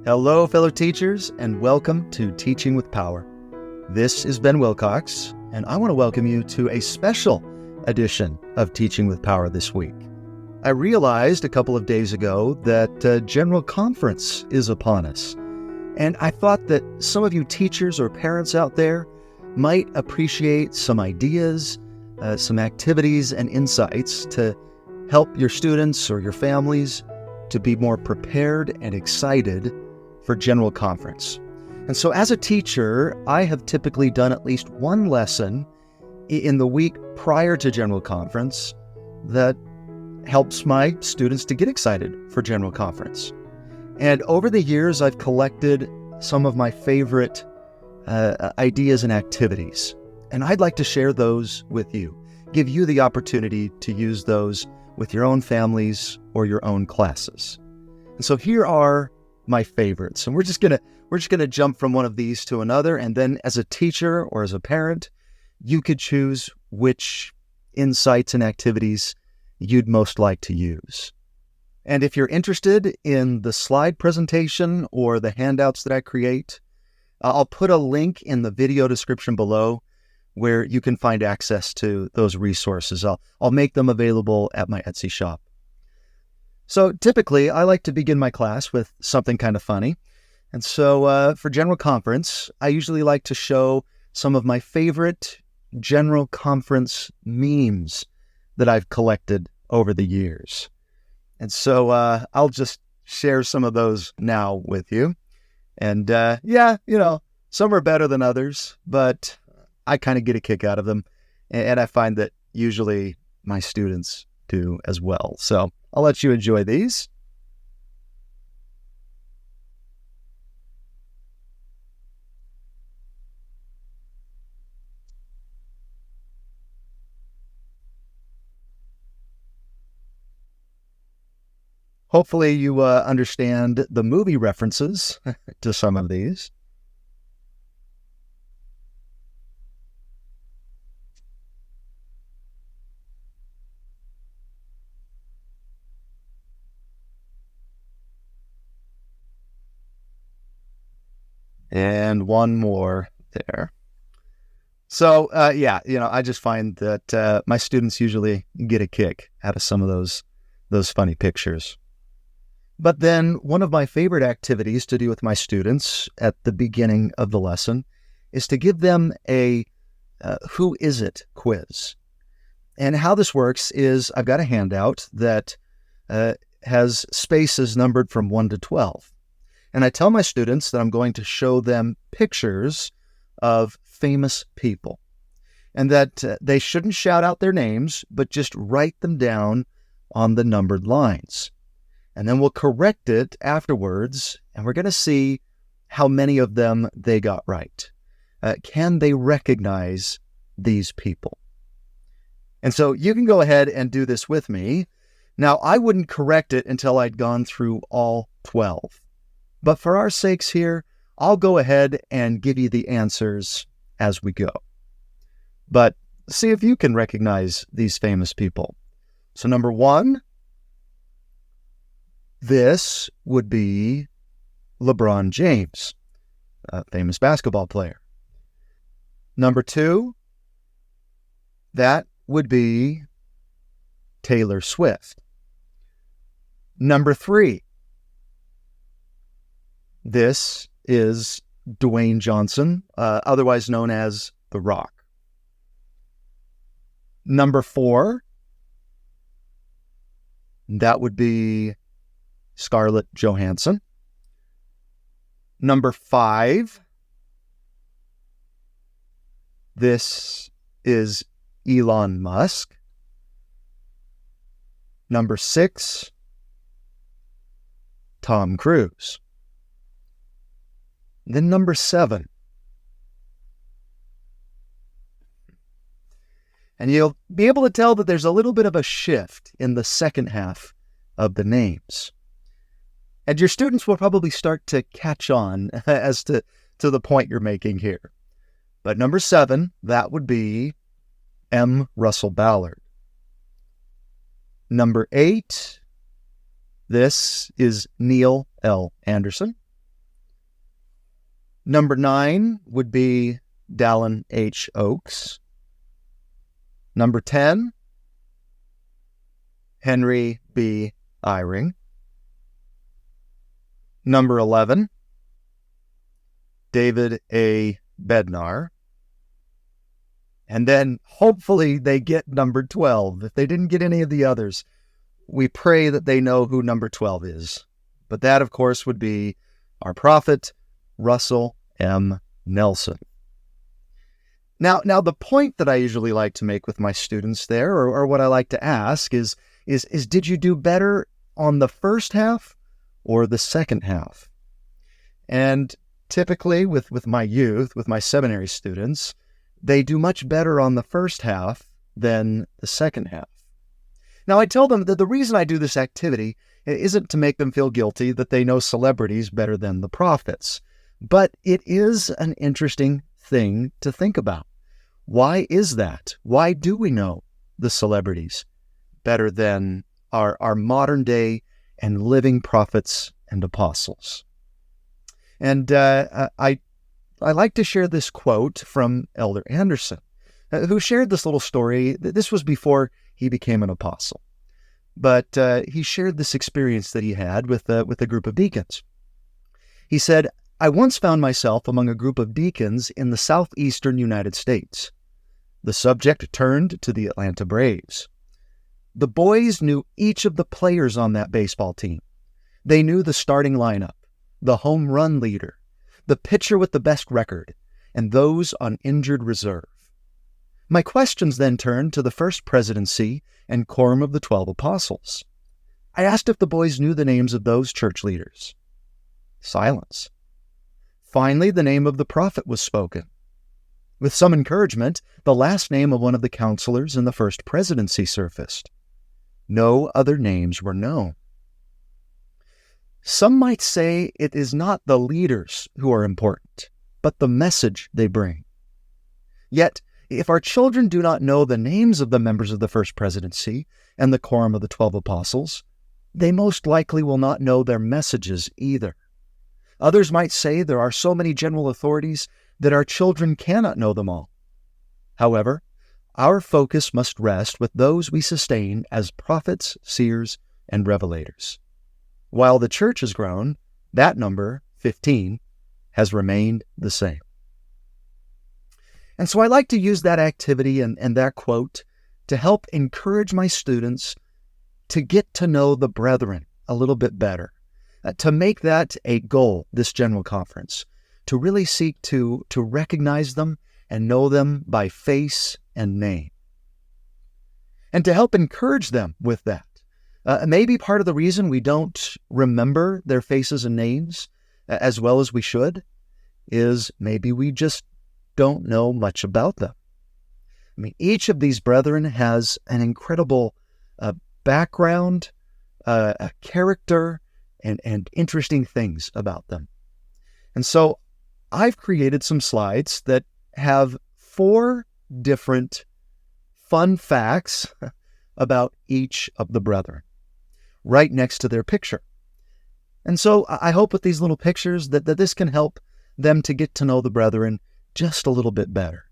Hello, fellow teachers, and welcome to Teaching with Power. This is Ben Wilcox, and I want to welcome you to a special edition of Teaching with Power this week. I realized a couple of days ago that General Conference is upon us, and I thought that some of you teachers or parents out there might appreciate some ideas, some activities and insights to help your students or your families to be more prepared and excited for General Conference. And so as a teacher, I have typically done at least one lesson in the week prior to General Conference that helps my students to get excited for General Conference. And over the years, I've collected some of my favorite ideas and activities. And I'd like to share those with you, give you the opportunity to use those with your own families or your own classes. And so here are my favorites. And we're just gonna jump from one of these to another. And then as a teacher or as a parent, you could choose which insights and activities you'd most like to use. And if you're interested in the slide presentation or the handouts that I create, I'll put a link in the video description below where you can find access to those resources. I'll make them available at my Etsy shop. So typically, I like to begin my class with something kind of funny. And so for General Conference, I usually like to show some of my favorite General Conference memes that I've collected over the years. And so I'll just share some of those now with you. And some are better than others, but I kind of get a kick out of them. And I find that usually my students do as well. So I'll let you enjoy these. Hopefully you understand the movie references to some of these. And one more there. So, I just find that my students usually get a kick out of some of those funny pictures. But then one of my favorite activities to do with my students at the beginning of the lesson is to give them a who is it quiz. And how this works is I've got a handout that has spaces numbered from 1 to 12. And I tell my students that I'm going to show them pictures of famous people and that they shouldn't shout out their names, but just write them down on the numbered lines. And then we'll correct it afterwards, and we're going to see how many of them they got right. Can they recognize these people? And so you can go ahead and do this with me. Now, I wouldn't correct it until I'd gone through all 12. But for our sakes here, I'll go ahead and give you the answers as we go. But see if you can recognize these famous people. So number 1, this would be LeBron James, a famous basketball player. Number 2, that would be Taylor Swift. Number 3, this is Dwayne Johnson, otherwise known as The Rock. Number 4, that would be Scarlett Johansson. Number 5, this is Elon Musk. Number 6, Tom Cruise. Then number 7. And you'll be able to tell that there's a little bit of a shift in the second half of the names. And your students will probably start to catch on as to the point you're making here. But number 7, that would be M. Russell Ballard. Number 8, this is Neil L. Anderson. Number 9 would be Dallin H. Oakes. Number 10, Henry B. Eyring. Number 11, David A. Bednar. And then hopefully they get number 12. If they didn't get any of the others, we pray that they know who number 12 is. But that, of course, would be our prophet, Russell M. Nelson. Now, the point that I usually like to make with my students there, or what I like to ask is did you do better on the first half or the second half? And typically with my youth, with my seminary students, they do much better on the first half than the second half. Now, I tell them that the reason I do this activity isn't to make them feel guilty that they know celebrities better than the prophets, but it is an interesting thing to think about. Why is that? Why do we know the celebrities better than our modern day and living prophets and apostles? And I like to share this quote from Elder Anderson, who shared this little story. This was before he became an apostle, but he shared this experience that he had with a group of deacons. He said, "I once found myself among a group of deacons in the southeastern United States. The subject turned to the Atlanta Braves. The boys knew each of the players on that baseball team. They knew the starting lineup, the home run leader, the pitcher with the best record, and those on injured reserve. My questions then turned to the first presidency and quorum of the 12 apostles. I asked if the boys knew the names of those church leaders. Silence. Finally, the name of the prophet was spoken. With some encouragement, the last name of one of the counselors in the first presidency surfaced. No other names were known. Some might say it is not the leaders who are important, but the message they bring. Yet, if our children do not know the names of the members of the first presidency and the quorum of the 12 apostles, they most likely will not know their messages either. Others might say there are so many general authorities that our children cannot know them all. However, our focus must rest with those we sustain as prophets, seers, and revelators. While the church has grown, that number, 15, has remained the same." And so I like to use that activity and that quote to help encourage my students to get to know the brethren a little bit better, to make that a goal, this general conference, to really seek to recognize them and know them by face and name. And to help encourage them with that. Maybe part of the reason we don't remember their faces and names as well as we should is maybe we just don't know much about them. I mean, each of these brethren has an incredible background, a character, and interesting things about them. And so I've created some slides that have 4 different fun facts about each of the brethren right next to their picture. And so I hope with these little pictures that this can help them to get to know the brethren just a little bit better.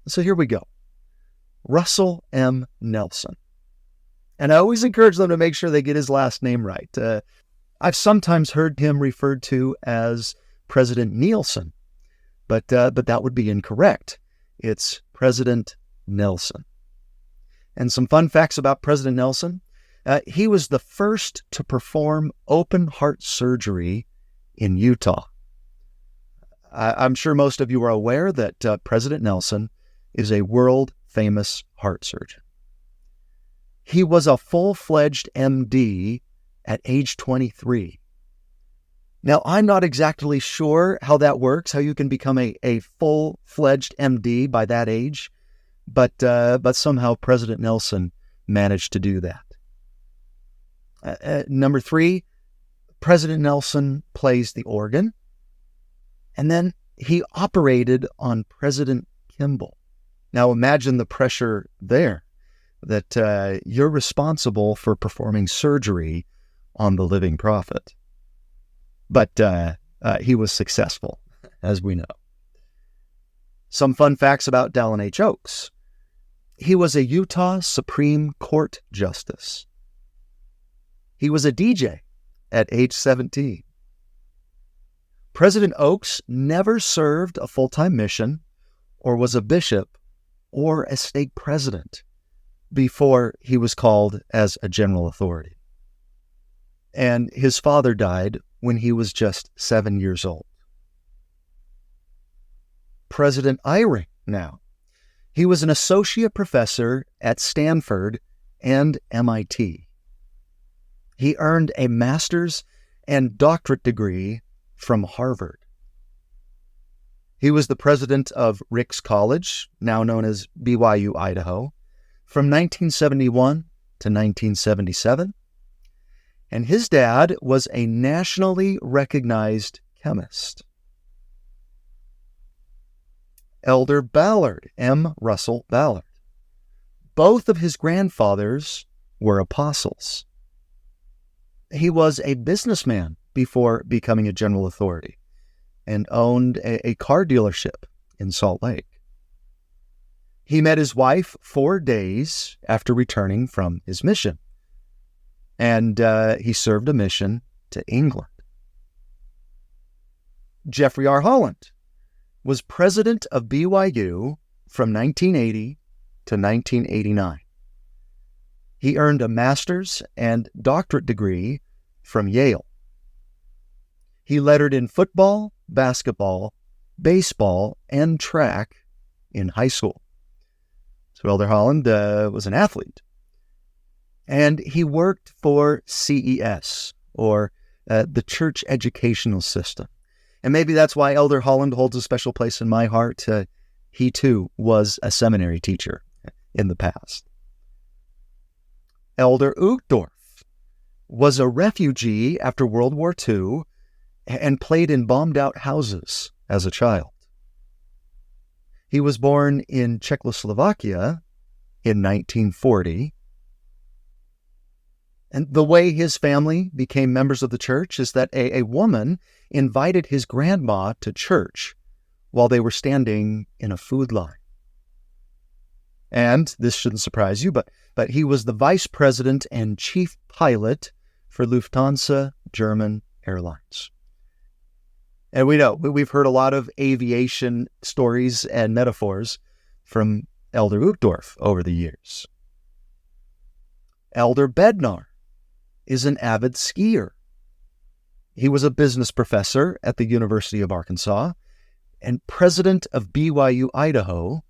So here we go. Russell M. Nelson. And I always encourage them to make sure they get his last name right. I've sometimes heard him referred to as President Nielsen, but that would be incorrect. It's President Nelson. And some fun facts about President Nelson. He was the first to perform open heart surgery in Utah. I'm sure most of you are aware that President Nelson is a world-famous heart surgeon. He was a full-fledged MD at age 23. Now, I'm not exactly sure how that works, how you can become a full-fledged MD by that age, but somehow President Nelson managed to do that. Number 3, President Nelson plays the organ, and then he operated on President Kimball. Now imagine the pressure there, that you're responsible for performing surgery on the living prophet. But he was successful. as we know. Some fun facts about Dallin H. Oaks. He was a Utah Supreme Court justice. He was a DJ at age 17. President Oaks never served a full-time mission or was a bishop or a stake president before he was called as a general authority. And his father died when he was just 7 years old. President Eyring now. He was an associate professor at Stanford and MIT. He earned a master's and doctorate degree from Harvard. He was the president of Ricks College, now known as BYU, Idaho, from 1971 to 1977. And his dad was a nationally recognized chemist. Elder Ballard, M. Russell Ballard. Both of his grandfathers were apostles. He was a businessman before becoming a general authority and owned a car dealership in Salt Lake. He met his wife 4 days after returning from his mission, and he served a mission to England. Jeffrey R. Holland was president of BYU from 1980 to 1989. He earned a master's and doctorate degree from Yale. He lettered in football, basketball, baseball, and track in high school. So Elder Holland was an athlete. And he worked for CES, or the Church Educational System. And maybe that's why Elder Holland holds a special place in my heart. He too was a seminary teacher in the past. Elder Uchtdorf was a refugee after World War II and played in bombed-out houses as a child. He was born in Czechoslovakia in 1940. And the way his family became members of the church is that a woman invited his grandma to church while they were standing in a food line. And this shouldn't surprise you, but he was the vice president and chief pilot for Lufthansa German Airlines. And we know, we've heard a lot of aviation stories and metaphors from Elder Uchtdorf over the years. Elder Bednar is an avid skier. He was a business professor at the University of Arkansas and president of BYU, Idaho,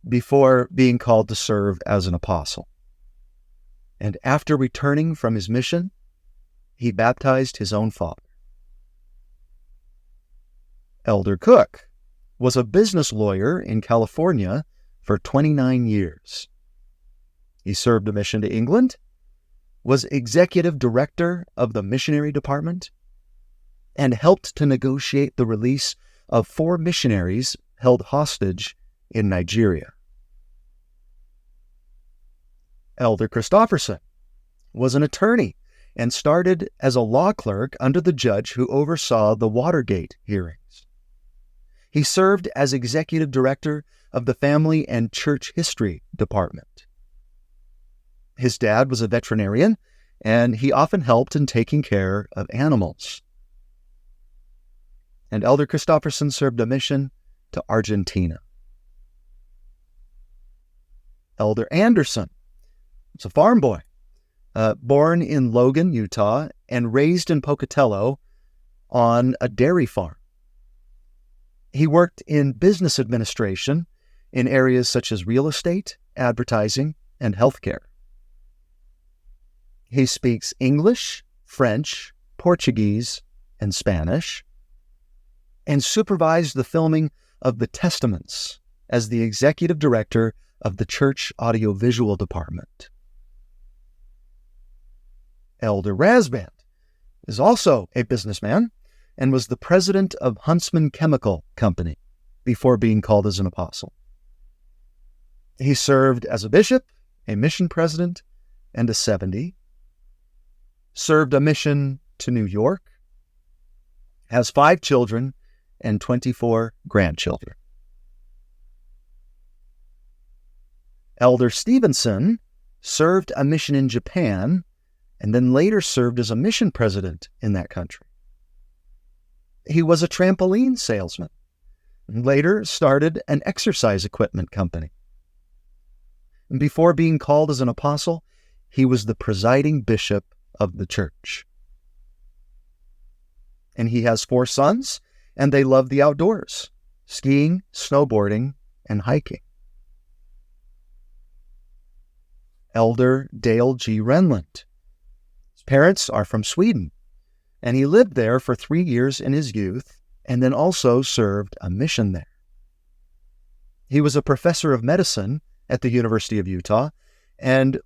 before being called to serve as an apostle. And after returning from his mission, he baptized his own father. Elder Cook was a business lawyer in California for 29 years. He served a mission to England, was executive director of the missionary department, and helped to negotiate the release of 4 missionaries held hostage in Nigeria. Elder Christofferson was an attorney and started as a law clerk under the judge who oversaw the Watergate hearings. He served as executive director of the Family and Church History Department. His dad was a veterinarian, and he often helped in taking care of animals. And Elder Christofferson served a mission to Argentina. Elder Anderson was a farm boy, born in Logan, Utah, and raised in Pocatello on a dairy farm. He worked in business administration in areas such as real estate, advertising, and healthcare. He speaks English, French, Portuguese, and Spanish, and supervised the filming of the Testaments as the executive director of the church audiovisual department. Elder Rasband is also a businessman and was the president of Huntsman Chemical Company before being called as an apostle. He served as a bishop, a mission president, and a 70, served a mission to New York, has 5 children, and 24 grandchildren. Elder Stevenson served a mission in Japan and then later served as a mission president in that country. He was a trampoline salesman and later started an exercise equipment company. And before being called as an apostle, he was the presiding bishop of the church. And he has 4 sons, and they love the outdoors, skiing, snowboarding, and hiking. Elder Dale G. Renlund. His parents are from Sweden, and he lived there for 3 years in his youth, and then also served a mission there. He was a professor of medicine at the University of Utah, and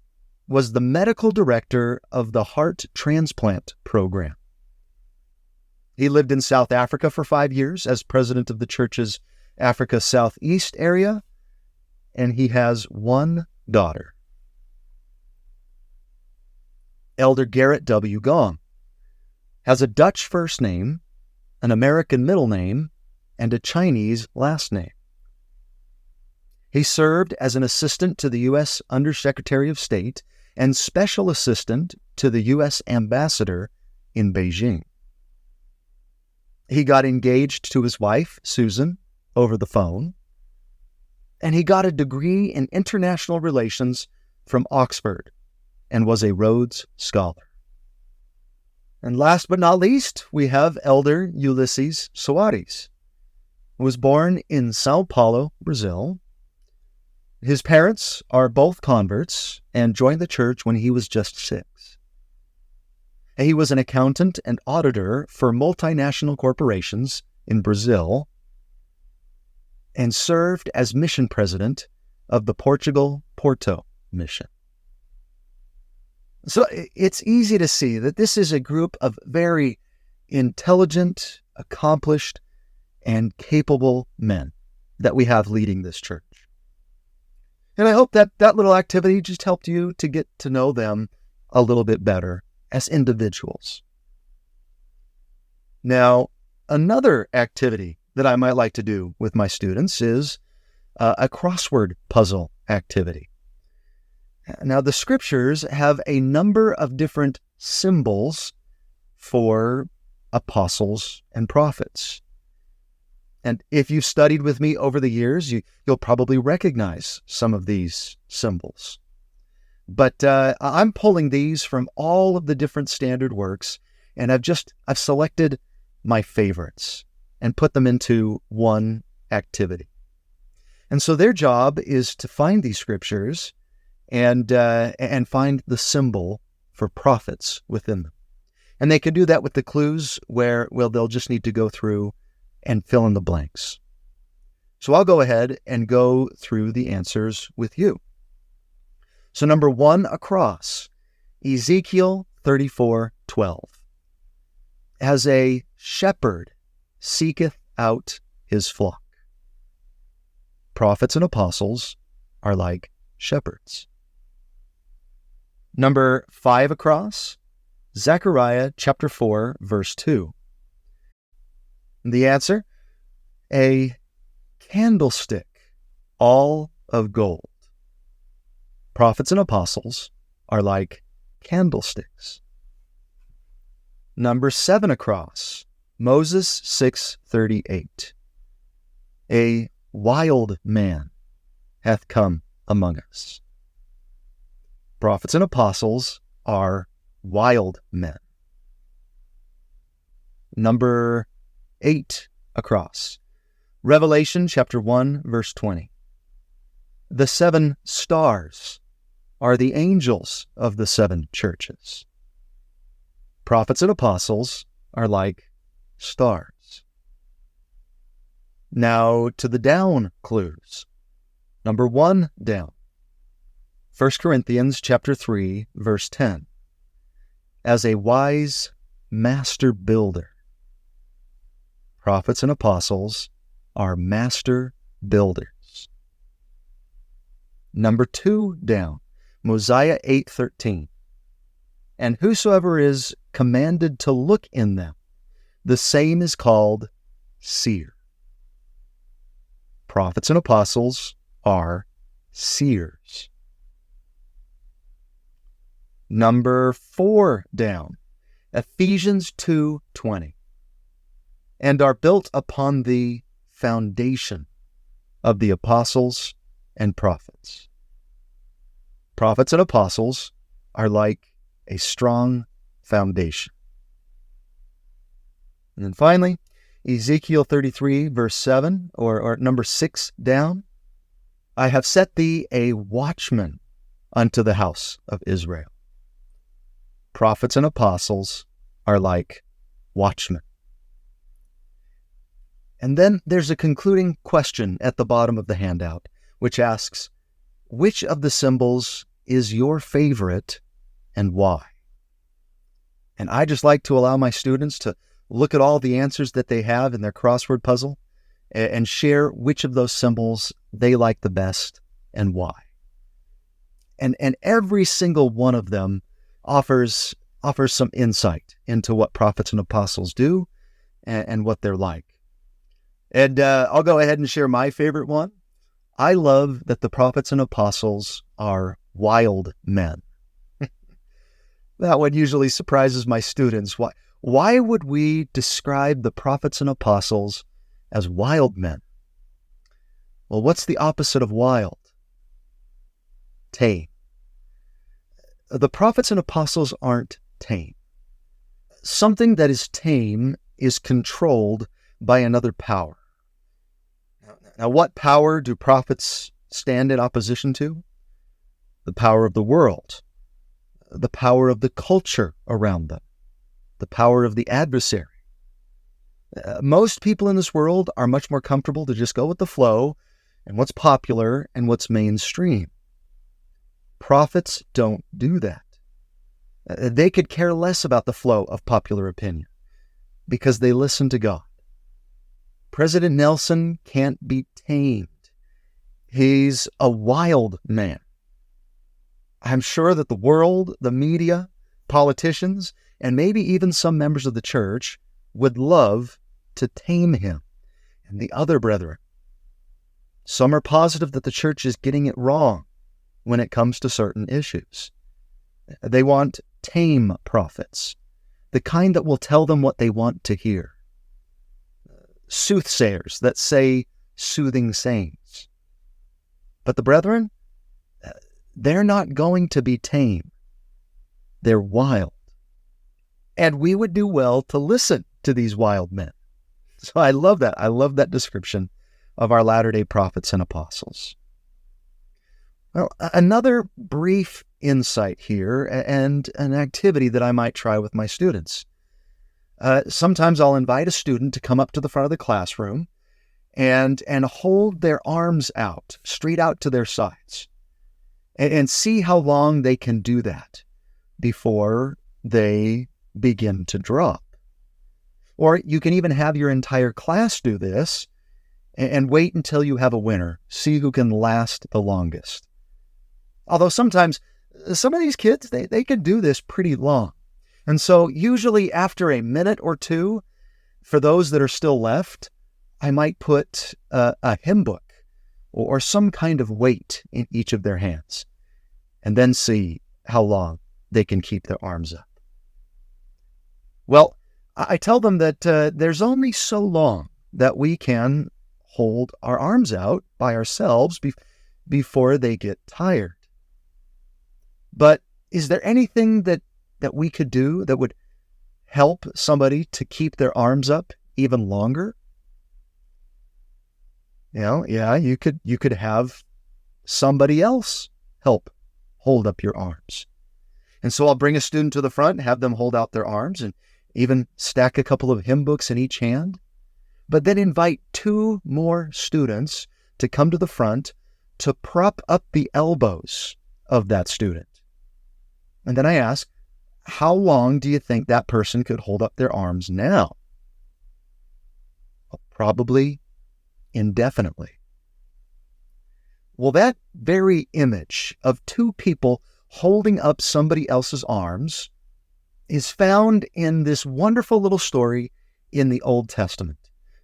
was the medical director of the heart transplant program. He lived in South Africa for 5 years as president of the church's Africa Southeast area, and he has 1 daughter. Elder Garrett W. Gong has a Dutch first name, an American middle name, and a Chinese last name. He served as an assistant to the U.S. Undersecretary of State and special assistant to the U.S. ambassador in Beijing. He got engaged to his wife, Susan, over the phone, and he got a degree in international relations from Oxford and was a Rhodes Scholar. And last but not least, we have Elder Ulysses Soares, who was born in Sao Paulo, Brazil. His parents are both converts and joined the church when he was just 6. He was an accountant and auditor for multinational corporations in Brazil and served as mission president of the Portugal Porto mission. So it's easy to see that this is a group of very intelligent, accomplished, and capable men that we have leading this church. And I hope that that little activity just helped you to get to know them a little bit better as individuals. Now, another activity that I might like to do with my students is a crossword puzzle activity. Now, the scriptures have a number of different symbols for apostles and prophets. And if you've studied with me over the years, you'll probably recognize some of these symbols. But I'm pulling these from all of the different standard works, and I've selected my favorites and put them into one activity. And so their job is to find these scriptures and find the symbol for prophets within them. And they can do that with the clues where, well, they'll just need to go through and fill in the blanks. So I'll go ahead and go through the answers with you. So number 1 across, Ezekiel 34:12. As a shepherd seeketh out his flock. Prophets and apostles are like shepherds. Number 5 across, Zechariah chapter 4, verse 2. The answer, a candlestick, all of gold. Prophets and apostles are like candlesticks. Number 7 across, Moses 6:38. A wild man hath come among us. Prophets and apostles are wild men. Number 8 across, Revelation chapter 1, verse 20. The 7 stars are the angels of the 7 churches. Prophets and apostles are like stars. Now to the down clues. Number 1 down. 1 Corinthians chapter 3, verse 10. As a wise master builder. Prophets and apostles are master builders. Number 2 down, Mosiah 8:13. And whosoever is commanded to look in them, the same is called seer. Prophets and apostles are seers. Number 4 down, Ephesians 2:20, and are built upon the foundation of the apostles and prophets. Prophets and apostles are like a strong foundation. And then finally, Ezekiel 33, verse 7, or number 6 down, I have set thee a watchman unto the house of Israel. Prophets and apostles are like watchmen. And then there's a concluding question at the bottom of the handout, which asks, which of the symbols is your favorite and why? And I just like to allow my students to look at all the answers that they have in their crossword puzzle and share which of those symbols they like the best and why. And every single one of them offers some insight into what prophets and apostles do and what they're like. And I'll go ahead and share my favorite one. I love that the prophets and apostles are wild men. That one usually surprises my students. Why would we describe the prophets and apostles as wild men? Well, what's the opposite of wild? Tame. The prophets and apostles aren't tame. Something that is tame is controlled by another power. Now, what power do prophets stand in opposition to? The power of the world, the power of the culture around them, the power of the adversary. Most people in this world are much more comfortable to just go with the flow and what's popular and what's mainstream. Prophets don't do that. They could care less about the flow of popular opinion because they listen to God. President Nelson can't be tamed. He's a wild man. I'm sure that the world, the media, politicians, and maybe even some members of the church would love to tame him and the other brethren. Some are positive that the church is getting it wrong when it comes to certain issues. They want tame prophets, the kind that will tell them what they want to hear. Soothsayers that say soothing sayings. But the brethren, they're not going to be tame. They're wild. And we would do well to listen to these wild men. So I love that. I love that description of our Latter-day prophets and apostles. Well, another brief insight here and an activity that I might try with my students. Sometimes I'll invite a student to come up to the front of the classroom and hold their arms out, straight out to their sides, and see how long they can do that before they begin to drop. Or you can even have your entire class do this and wait until you have a winner. See who can last the longest. Although sometimes some of these kids, they can do this pretty long. And so usually after a minute or two, for those that are still left, I might put a hymn book or some kind of weight in each of their hands, and then see how long they can keep their arms up. Well, I tell them that there's only so long that we can hold our arms out by ourselves before they get tired. But is there anything that we could do that would help somebody to keep their arms up even longer? You could have somebody else help hold up your arms. And so I'll bring a student to the front and have them hold out their arms and even stack a couple of hymn books in each hand, but then invite 2 more students to come to the front to prop up the elbows of that student. And then I ask, how long do you think that person could hold up their arms now? Well, probably indefinitely. Well, that very image of 2 people holding up somebody else's arms is found in this wonderful little story in the Old Testament.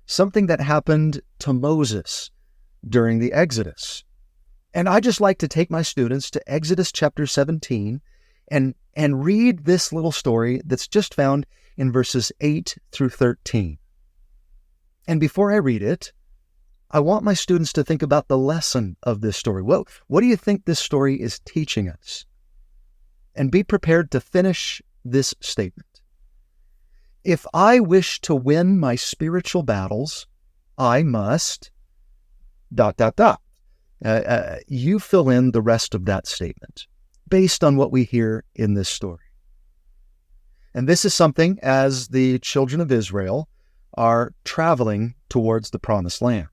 something that happened to Moses during the Exodus. And I just like to take my students to Exodus chapter 17 and read this little story that's just found in verses 8 through 13. And before I read it, I want my students to think about the lesson of this story. What do you think this story is teaching us? And be prepared to finish this statement. If I wish to win my spiritual battles, I must... ... You fill in the rest of that statement based on what we hear in this story. And this is something as the children of Israel are traveling towards the promised land.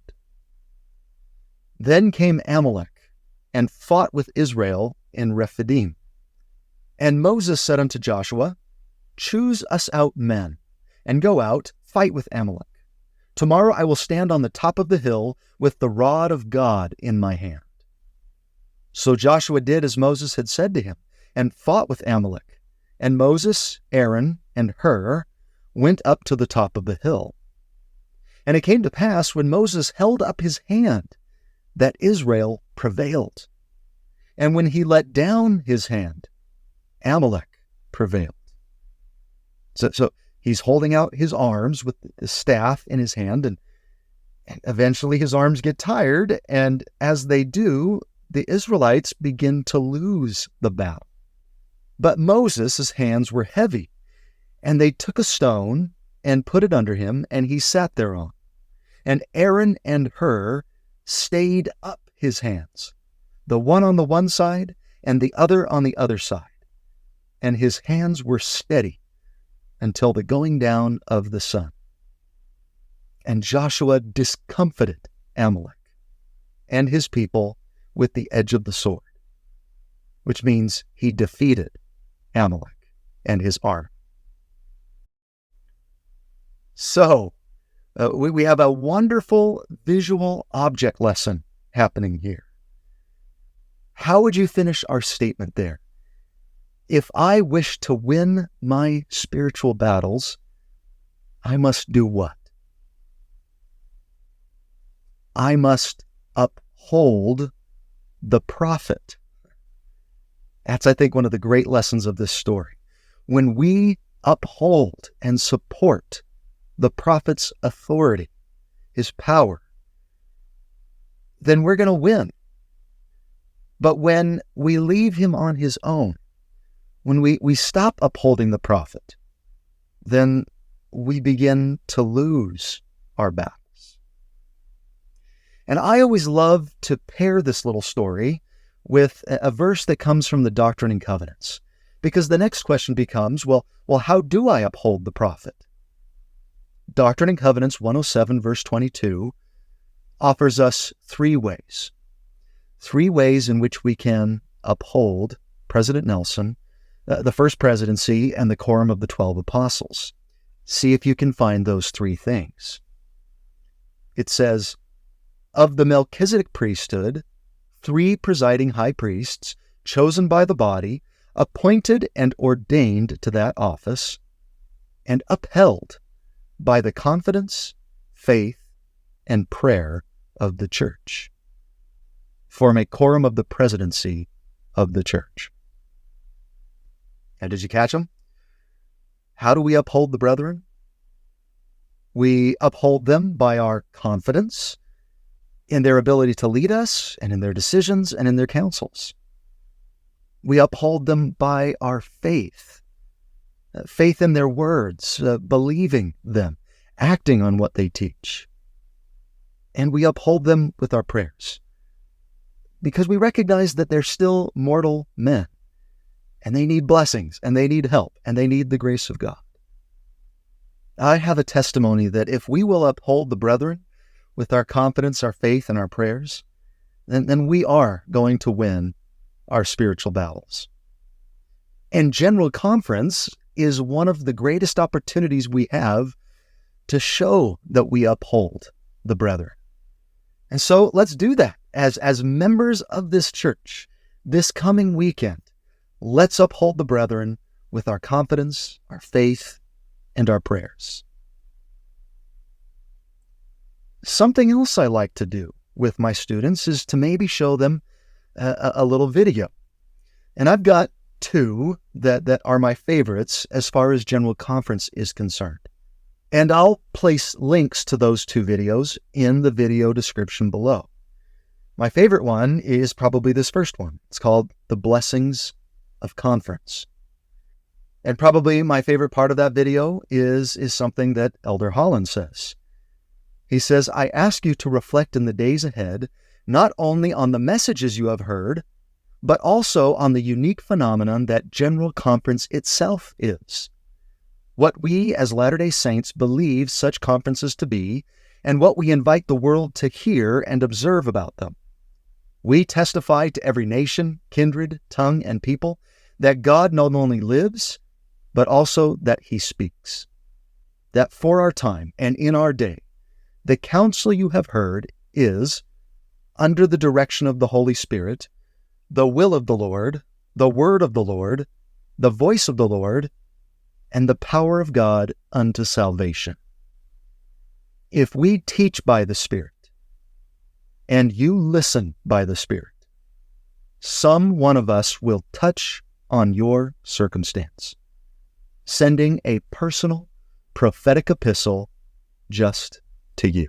Then came Amalek and fought with Israel in Rephidim. And Moses said unto Joshua, Choose us out men, and go out, fight with Amalek. Tomorrow I will stand on the top of the hill with the rod of God in my hand. So Joshua did as Moses had said to him, and fought with Amalek. And Moses, Aaron, and Hur went up to the top of the hill. And it came to pass, when Moses held up his hand, that Israel prevailed. And when he let down his hand, Amalek prevailed. So he's holding out his arms with the staff in his hand, and eventually his arms get tired, and as they do, the Israelites begin to lose the battle. But Moses' hands were heavy, and they took a stone and put it under him, and he sat thereon. And Aaron and Hur stayed up his hands, the one on the one side and the other on the other side. And his hands were steady until the going down of the sun. And Joshua discomfited Amalek and his people with the edge of the sword, which means he defeated Amalek and his army. So, we have a wonderful visual object lesson happening here. How would you finish our statement there? If I wish to win my spiritual battles, I must do what? I must uphold the prophet. That's, I think, one of the great lessons of this story. When we uphold and support the prophet's authority, his power, then we're going to win. But when we leave him on his own, when we stop upholding the prophet, then we begin to lose our battles. And I always love to pair this little story with a verse that comes from the Doctrine and Covenants, because the next question becomes, well, how do I uphold the prophet? Doctrine and Covenants 107 verse 22 offers us three ways in which we can uphold President Nelson, the first presidency, and the quorum of the 12 apostles. See if you can find those three things. It says, of the Melchizedek priesthood, 3 presiding high priests, chosen by the body, appointed and ordained to that office, and upheld by the confidence, faith, and prayer of the church, form a quorum of the presidency of the church. And did you catch them? How do we uphold the brethren? We uphold them by our confidence in their ability to lead us, and in their decisions, and in their counsels. We uphold them by our faith in their words, believing them, acting on what they teach. And we uphold them with our prayers, because we recognize that they're still mortal men, and they need blessings, and they need help, and they need the grace of God. I have a testimony that if we will uphold the brethren with our confidence, our faith, and our prayers, then we are going to win our spiritual battles. And General Conference is one of the greatest opportunities we have to show that we uphold the brethren. And so let's do that. As members of this church, this coming weekend, let's uphold the brethren with our confidence, our faith, and our prayers. Something else I like to do with my students is to maybe show them a little video. And I've got two that are my favorites as far as General Conference is concerned. And I'll place links to those two videos in the video description below. My favorite one is probably this first one. It's called The Blessings of Conference. And probably my favorite part of that video is something that Elder Holland says. He says, I ask you to reflect in the days ahead, not only on the messages you have heard, but also on the unique phenomenon that General Conference itself is. What we as Latter-day Saints believe such conferences to be, and what we invite the world to hear and observe about them. We testify to every nation, kindred, tongue, and people that God not only lives, but also that He speaks. That for our time and in our day, the counsel you have heard is, under the direction of the Holy Spirit, the will of the Lord, the word of the Lord, the voice of the Lord, and the power of God unto salvation. If we teach by the Spirit, and you listen by the Spirit, some one of us will touch on your circumstance, sending a personal, prophetic epistle just to you.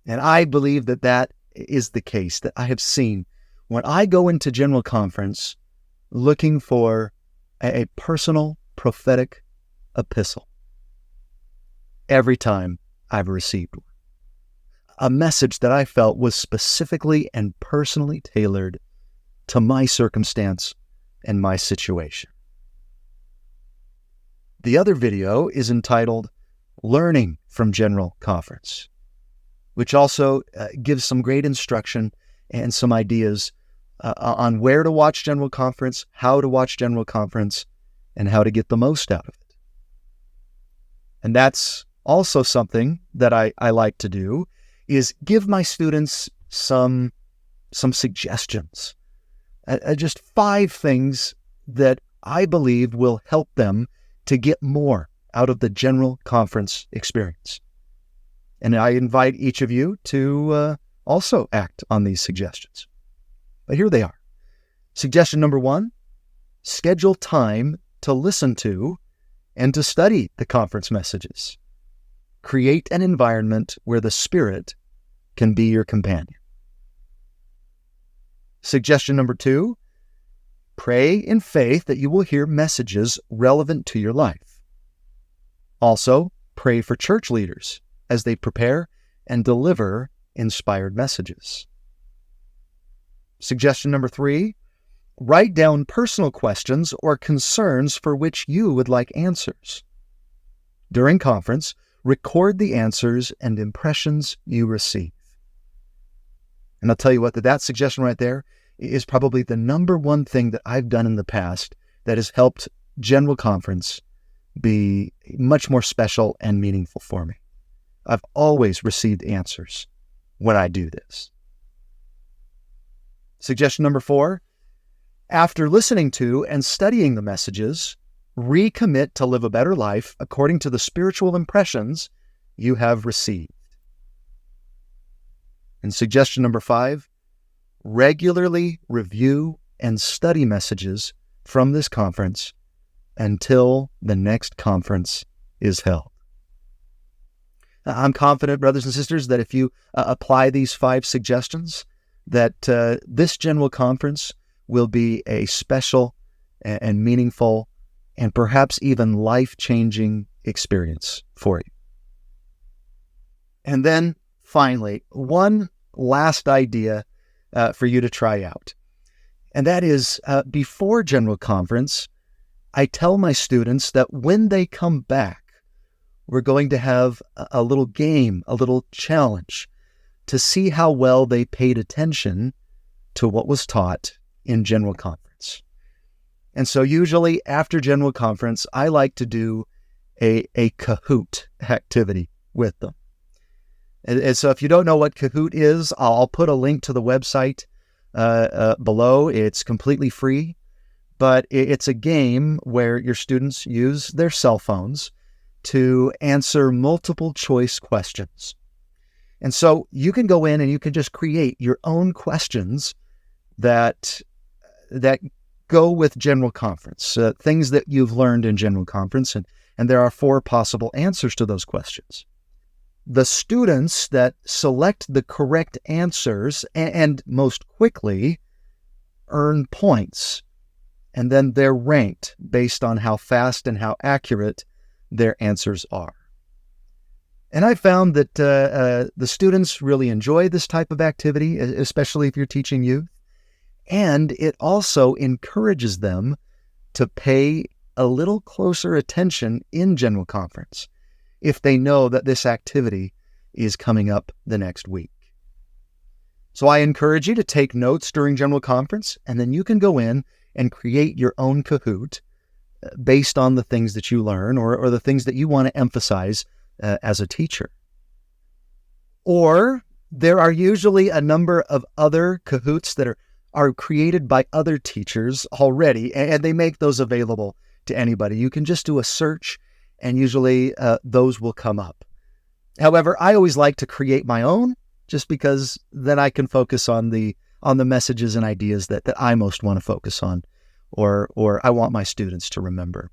And I believe that is the case that I have seen when I go into General Conference looking for a personal, prophetic epistle. Every time I've received one. A message that I felt was specifically and personally tailored to my circumstance and my situation. The other video is entitled Learning from General Conference, which also gives some great instruction and some ideas on where to watch General Conference, how to watch General Conference, and how to get the most out of it. And that's also something that I like to do, is give my students some suggestions. Just 5 things that I believe will help them to get more out of the General Conference experience. And I invite each of you to also act on these suggestions. But here they are. Suggestion number 1, schedule time to listen to and to study the conference messages. Create an environment where the Spirit can be your companion. Suggestion number 2, pray in faith that you will hear messages relevant to your life. Also, pray for church leaders as they prepare and deliver inspired messages. Suggestion number 3, write down personal questions or concerns for which you would like answers. During conference, record the answers and impressions you receive. And I'll tell you what, that suggestion right there is probably the number one thing that I've done in the past that has helped General Conference be much more special and meaningful for me. I've always received answers when I do this. Suggestion number 4, after listening to and studying the messages, recommit to live a better life according to the spiritual impressions you have received. And suggestion number 5, regularly review and study messages from this conference until the next conference is held. I'm confident, brothers and sisters, that if you apply these 5 suggestions, that this General Conference will be a special and meaningful and perhaps even life-changing experience for you. And then, finally, one last idea for you to try out. And that is, before General Conference, I tell my students that when they come back, we're going to have a little game, a little challenge to see how well they paid attention to what was taught in General Conference. And so usually after General Conference, I like to do a Kahoot activity with them. And so if you don't know what Kahoot is, I'll put a link to the website below. It's completely free, but it's a game where your students use their cell phones to answer multiple choice questions. And so you can go in and you can just create your own questions that go with general conference, things that you've learned in general conference, and there are 4 possible answers to those questions. The students that select the correct answers and most quickly earn points, and then they're ranked based on how fast and how accurate their answers are. And I found that the students really enjoy this type of activity, especially if you're teaching youth. And it also encourages them to pay a little closer attention in general conference if they know that this activity is coming up the next week. So I encourage you to take notes during general conference, and then you can go in and create your own Kahoot based on the things that you learn or the things that you want to emphasize as a teacher. Or there are usually a number of other Kahoots that are created by other teachers already, and they make those available to anybody. You can just do a search, and usually those will come up. However, I always like to create my own, just because then I can focus on the messages and ideas that I most want to focus on, or I want my students to remember.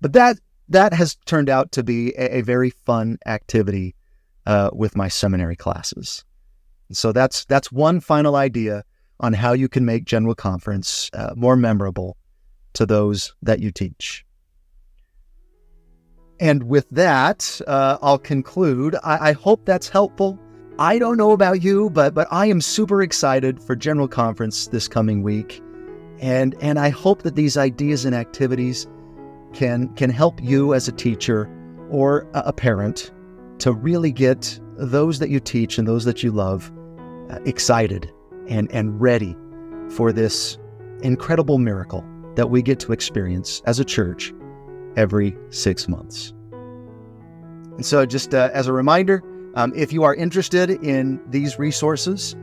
But that has turned out to be a very fun activity with my seminary classes. So that's one final idea on how you can make general conference more memorable to those that you teach. And with that, I'll conclude. I hope that's helpful. I don't know about you, but I am super excited for general conference this coming week. And I hope that these ideas and activities can help you as a teacher or a parent to really get those that you teach and those that you love excited and ready for this incredible miracle that we get to experience as a church every 6 months. And so just as a reminder, if you are interested in these resources,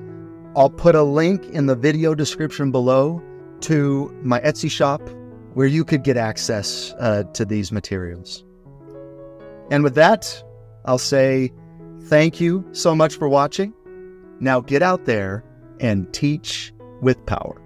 I'll put a link in the video description below to my Etsy shop where you could get access to these materials. And with that, I'll say thank you so much for watching. Now get out there and teach with power.